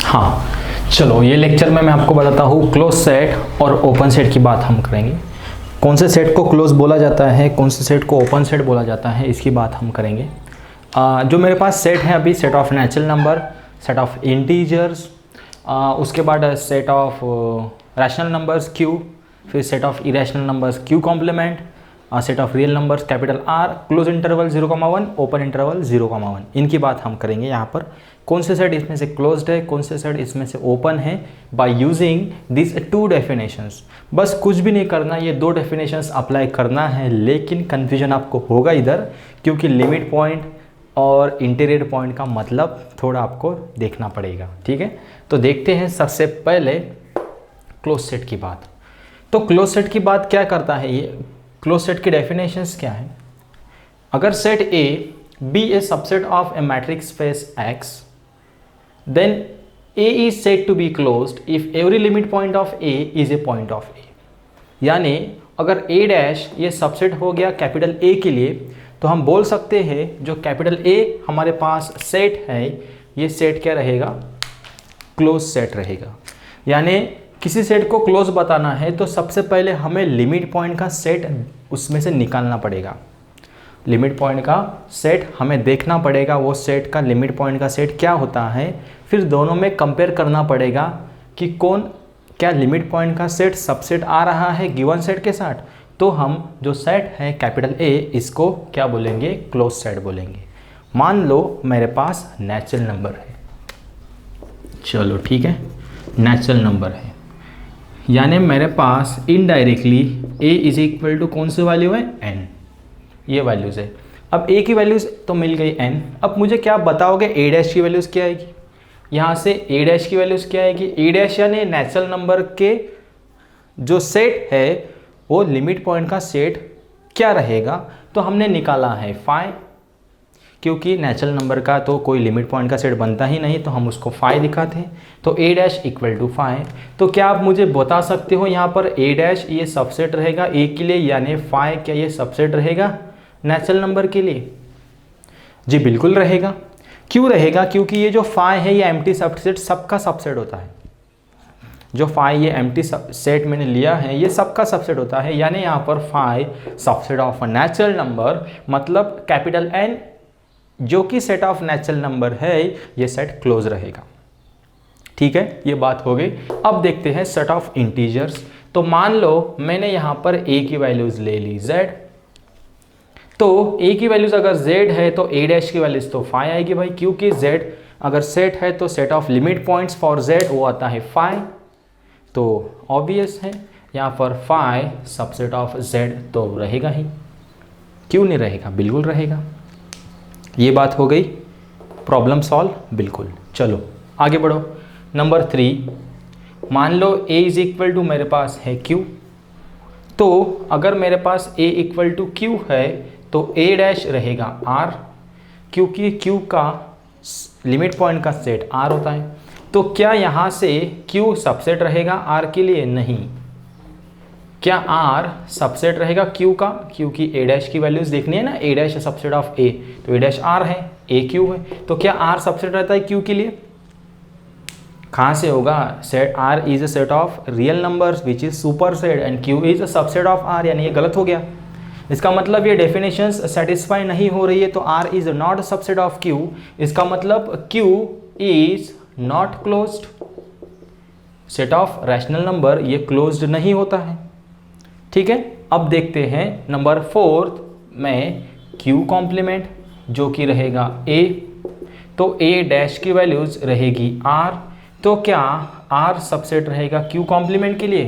हाँ, चलो ये लेक्चर में मैं आपको बताता हूँ क्लोज सेट और ओपन सेट की बात हम करेंगे। कौन से सेट को क्लोज बोला जाता है, कौन से सेट को ओपन सेट बोला जाता है, इसकी बात हम करेंगे। जो मेरे पास सेट है अभी, set of natural number, set of integers, उसके बाद set of rational numbers Q, फिर set of irrational numbers Q complement, set of real numbers capital R, close interval 0,1, open interval 0,1, इनकी बात हम करेंगे यहाँ पर। कौन से सेट इसमें से क्लोज्ड है, कौन से सेट इसमें से ओपन है, by using this to definitions. बस कुछ भी नहीं करना, ये दो डेफिनेशंस अप्लाई करना है, लेकिन कन्फ्यूजन आपको होगा इधर, क्योंकि लिमिट पॉइंट और इंटीरियर पॉइंट का मतलब थोड़ा आपको देखना पड़ेगा। ठीक है, तो देखते हैं सबसे पहले क्लोज सेट की बात। तो क्लोज सेट की बात क्या करता है ये, क्लोज सेट की डेफिनेशंस क्या है। अगर set A B A subset of A matrix space X, then A is said to be closed if every limit point of A is a point of A। यानी अगर A dash ये subset हो गया capital A के लिए, तो हम बोल सकते हैं जो कैपिटल A हमारे पास सेट है, ये सेट क्या रहेगा, क्लोज सेट रहेगा। यानी किसी सेट को क्लोज बताना है तो सबसे पहले हमें लिमिट पॉइंट का सेट उसमें से निकालना पड़ेगा। लिमिट पॉइंट का सेट हमें देखना पड़ेगा, वो सेट का लिमिट पॉइंट का सेट क्या होता है, फिर दोनों में कंपेयर करना पड़ेगा कि कौन क्या लिमिट पॉइंट का सेट सबसेट आ रहा है गिवन सेट के साथ। तो हम जो सेट है कैपिटल ए, इसको क्या बोलेंगे, क्लोज सेट बोलेंगे। मान लो मेरे पास नेचुरल नंबर है, चलो ठीक है, नेचुरल नंबर है, यानी मेरे पास indirectly A is equal to कौन सी वैल्यू है, एन, ये वैल्यूज़ है। अब ए की वैल्यूज़ तो मिल गई एन, अब मुझे क्या बताओगे ए डैश की वैल्यूज़ क्या आएगी, यहाँ से ए डैश की वैल्यूज़ क्या आएगी। ए डैश यानी नेचुरल नंबर के जो सेट है वो लिमिट पॉइंट का सेट क्या रहेगा, तो हमने निकाला है फाई, क्योंकि नेचुरल नंबर का तो कोई लिमिट पॉइंट का सेट बनता ही नहीं, तो हम उसको फाई दिखाते हैं। तो ए डैश इक्वल टू फाई। तो क्या आप मुझे बता सकते हो यहाँ पर ए डैश ये सबसेट रहेगा ए के लिए, यानी फाई क्या ये सबसेट रहेगा नेचुरल नंबर के लिए? जी बिल्कुल रहेगा। क्यों रहेगा? क्योंकि ये जो फाई है ये एम्प्टी सबसेट सबका सबसेट होता है। जो फाई ये एम्प्टी सेट मैंने लिया है ये सबका सबसेट होता है, यानी यहाँ पर phi subset of natural number, मतलब कैपिटल एन जो कि सेट ऑफ नेचुरल नंबर है, ये सेट क्लोज रहेगा। ठीक है, ये बात हो गई। अब देखते हैं सेट ऑफ इंटीजर्स। तो मान लो मैंने यहाँ पर ए की वैल्यूज ले ली z, तो a की वैल्यूज अगर z है तो a डैश की वैल्यूज तो फाई आएगी भाई, क्योंकि z अगर सेट है तो set of limit points for z वो आता है फाई, तो ऑब्वियस है यहाँ पर फाई सबसेट ऑफ z तो रहेगा ही। क्यों नहीं रहेगा? बिल्कुल रहेगा। ये बात हो गई, प्रॉब्लम सॉल्व बिल्कुल। चलो आगे बढ़ो। नंबर 3, मान लो a इज इक्वल टू मेरे पास है q, तो अगर मेरे पास a इक्वल टू q है तो a डैश रहेगा r, क्योंकि q का लिमिट पॉइंट का सेट r होता है। तो क्या यहाँ से q सबसेट रहेगा r के लिए? नहीं। क्या r सबसेट रहेगा q का? क्योंकि a डैश की वैल्यूज देखनी है ना, a डैश है सबसेट ऑफ a, तो a डैश r है, a q है, तो क्या r सबसेट रहता है q के लिए? कहाँ से होगा? Set r is a set of real numbers which is super set and q is a subset of r, यानी ये गलत हो गया। इसका मतलब ये डेफिनेशंस सेटिस्फाई नहीं हो रही है, तो r is not subset of q। इसका मतलब q is not closed. Set of rational number ये क्लोज्ड नहीं होता है। ठीक है, अब देखते हैं नंबर 4 में q कॉम्प्लीमेंट जो कि रहेगा a, तो a डैश की वैल्यूज रहेगी r, तो क्या r सबसेट रहेगा q कॉम्प्लीमेंट के लिए?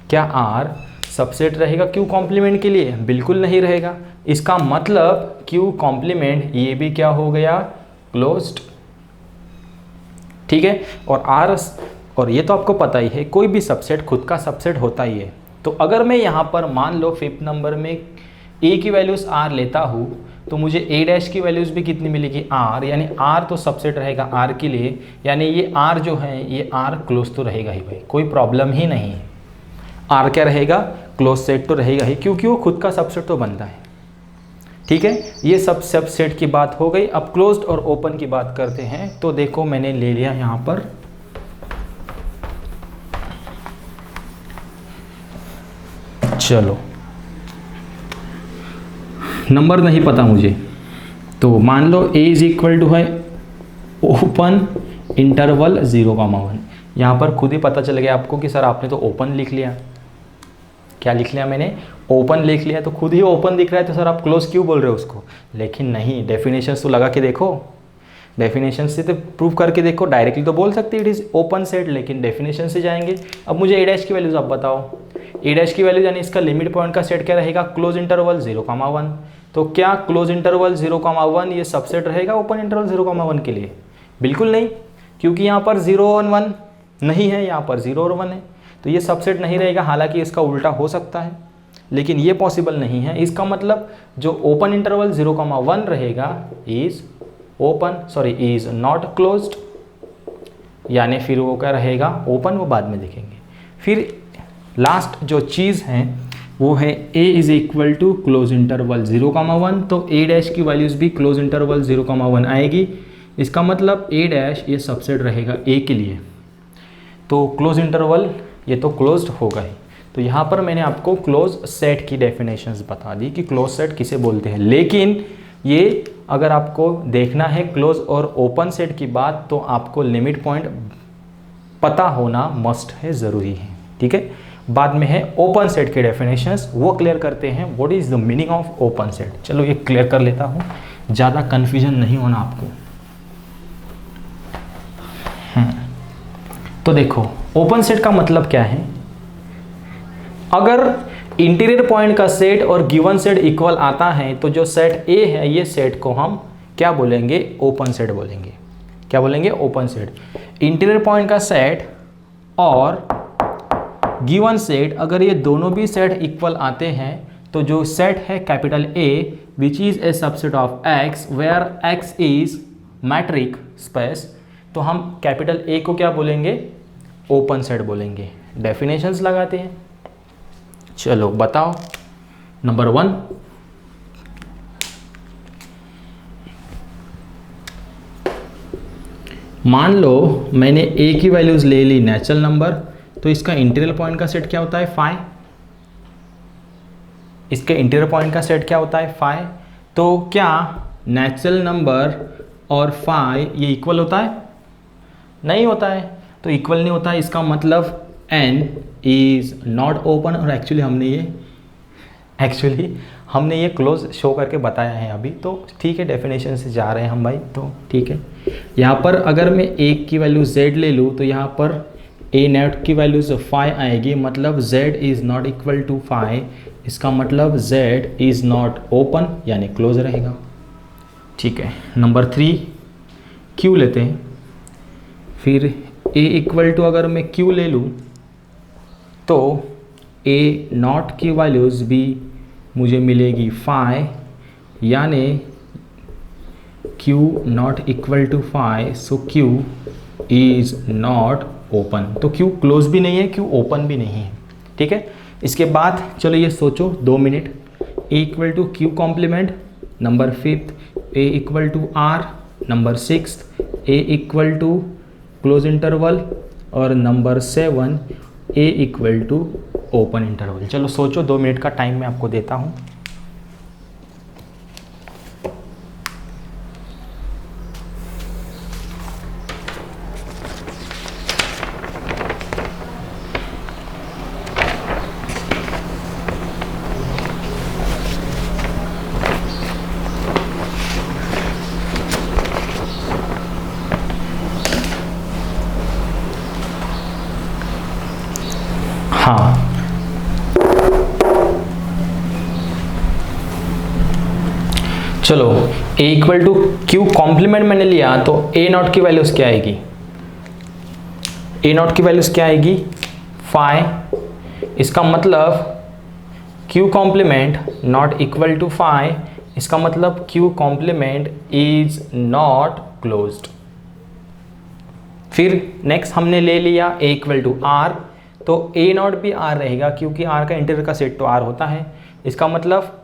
क्या r सबसेट रहेगा q कॉम्प्लीमेंट के लिए? बिल्कुल नहीं रहेगा। इसका मतलब q कॉम्प्लीमेंट ये भी क्या हो गया, क्लोज्ड। ठीक है, और ये तो आपको पता ही है, कोई भी सबसेट खुद का सबसेट होता ही है। तो अगर मैं यहाँ पर मान लो 5th नंबर में a की वैल्यूज r लेता हूँ, तो मुझे a डैश की वैल्यूज भी कितनी मिलेगी, r, यानी r तो सबसेट रहेगा r के लिए, यानी ये r जो है ये r क्लोज तो रहेगा ही भाई, कोई प्रॉब्लम ही नहीं है। r क्या रहेगा, क्लोज सेट तो रहेगा ही, क्योंकि वो खुद का सबसेट तो बनता है। ठीक है, ये सब सेट की बात हो गई। अब क्लोज्ड और ओपन की बात करते हैं। तो देखो मैंने ले लिया यहाँ पर चलो नंबर नहीं पता मुझे, तो मान लो a इज इक्वल टू है ओपन इंटरवल 0,1। यहाँ पर खुद ही पता चल गया आपको कि सर आपने तो ओपन लिख लिया। क्या लिख लिया मैंने? ओपन लिख लिया, तो खुद ही ओपन दिख रहा है, तो सर आप क्लोज क्यों बोल रहे हो उसको? लेकिन नहीं, डेफिनेशन तो लगा के देखो, डेफिनेशन से तो प्रूव करके देखो। डायरेक्टली तो बोल सकते इट इज़ ओपन सेट, लेकिन डेफिनेशन से जाएंगे। अब मुझे ए डैश की वैल्यूज आप बताओ। ए डैश की वैल्यू यानी इसका लिमिट पॉइंट का सेट क्या रहेगा? Close interval 0,1। तो क्या क्लोज इंटरवल 0,1 ये सबसेट रहेगा ओपन इंटरवल 0,1 के लिए? बिल्कुल नहीं, क्योंकि यहाँ पर 0 और 1 नहीं है, यहाँ पर 0 और 1 है, तो ये सबसेट नहीं रहेगा। हालांकि इसका उल्टा हो सकता है, लेकिन ये पॉसिबल नहीं है। इसका मतलब जो ओपन इंटरवल 0,1 रहेगा इज नॉट क्लोज्ड, यानी फिर वो क्या रहेगा? ओपन, वो बाद में देखेंगे। फिर लास्ट जो चीज़ है वो है a is equal to close interval 0,1। तो a डैश की वैल्यूज भी क्लोज इंटरवल 0,1 आएगी। इसका मतलब a डैश ये सबसेट रहेगा a के लिए, तो क्लोज इंटरवल ये तो क्लोज्ड होगा ही। तो यहाँ पर मैंने आपको क्लोज सेट की डेफिनेशंस बता दी कि क्लोज सेट किसे बोलते हैं। लेकिन ये अगर आपको देखना है क्लोज और ओपन सेट की बात, तो आपको लिमिट पॉइंट पता होना मस्ट है, ज़रूरी है। ठीक है, बाद में है ओपन सेट के डेफिनेशंस, वो क्लियर करते हैं। What is the meaning of open set? चलो ये क्लियर कर लेता हूँ, ज़्यादा कन्फ्यूजन नहीं होना आपको। तो देखो ओपन सेट का मतलब क्या है? अगर इंटीरियर पॉइंट का सेट और गिवन सेट इक्वल आता है, तो जो सेट ए है ये सेट को हम क्या बोलेंगे? ओपन सेट बोलेंगे। क्या बोलेंगे? Open set. इंटीरियर पॉइंट का सेट और गिवन सेट, अगर ये दोनों भी सेट इक्वल आते हैं, तो जो सेट है capital A which is a subset of X where X is metric space, तो हम कैपिटल ए को क्या बोलेंगे? ओपन सेट बोलेंगे। डेफिनेशंस लगाते हैं। चलो बताओ। नंबर 1, मान लो मैंने ए की वैल्यूज ले ली नेचुरल नंबर, तो इसका इंटीरियर पॉइंट का सेट क्या होता है? फाई। इसके इंटीरियर पॉइंट का सेट क्या होता है? फाई। तो क्या नेचुरल नंबर और फाई ये इक्वल होता है? नहीं होता है। तो इक्वल नहीं होता है, इसका मतलब n इज नॉट ओपन। और एक्चुअली हमने ये क्लोज शो करके बताया है अभी, तो ठीक है, डेफिनेशन से जा रहे हैं हम भाई, तो ठीक है। यहाँ पर अगर मैं a की वैल्यू z ले लूँ, तो यहाँ पर a नेट की वैल्यू फाई आएगी, मतलब z is not equal to phi. इसका मतलब z इज़ नॉट ओपन, यानी क्लोज रहेगा। ठीक है। नंबर 3 q लेते हैं। फिर a इक्वल टू अगर मैं q ले लूँ, तो a नॉट की वैल्यूज़ भी मुझे मिलेगी फाई, यानी q not equal to phi, so q is not open. तो q क्लोज भी नहीं है, q ओपन भी नहीं है। ठीक है। इसके बाद चलो ये सोचो 2 minute. a equal to q complement. Number 5 a equal to r। Number 6 a equal to close interval. और number 7 a equal to open interval. चलो सोचो, 2 मिनट का टाइम मैं आपको देता हूँ। हाँ, चलो a equal to q complement मैंने लिया, तो a नॉट की वैल्यूज क्या आएगी? a नॉट की वैल्यूज क्या आएगी? फाई। इसका मतलब q complement not equal to phi, इसका मतलब q complement is not closed. फिर नेक्स्ट हमने ले लिया a इक्वल टू r, तो a नॉट भी r रहेगा, क्योंकि r का इंटीरियर का सेट तो r होता है। इसका मतलब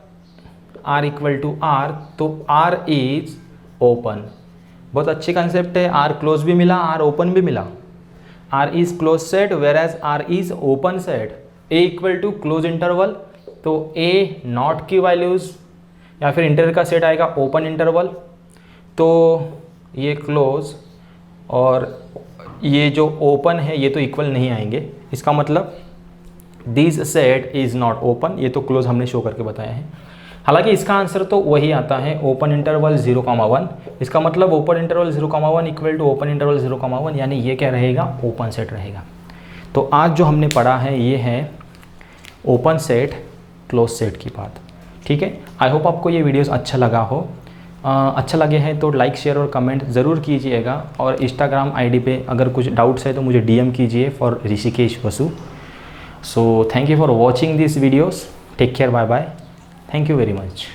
आर इक्वल टू आर, तो आर इज ओपन। बहुत अच्छी कंसेप्ट है, आर क्लोज भी मिला, आर ओपन भी मिला। R is close set where as R is open set. A equal to close interval, तो ए नॉट की वैल्यूज़ या फिर इंटरवल का सेट आएगा ओपन इंटरवल, तो ये क्लोज और ये जो ओपन है ये तो इक्वल नहीं आएंगे। इसका मतलब this set is not open, ये तो क्लोज हमने शो करके बताया है। हालांकि इसका आंसर तो वही आता है ओपन इंटरवल 0,1। इसका मतलब open interval 0,1 equal to open interval 0,1, यानी ये क्या रहेगा, ओपन सेट रहेगा। तो आज जो हमने पढ़ा है ये है ओपन सेट क्लोज सेट की बात। ठीक है, आई होप आपको ये वीडियोस अच्छा लगा हो। अच्छा लगे हैं तो लाइक शेयर और कमेंट ज़रूर कीजिएगा, और इंस्टाग्राम आईडी पे अगर कुछ डाउट्स है तो मुझे डीएम कीजिए for Rishikesh Vasu. So thank you for watching this videos, take care, bye bye, thank you very much.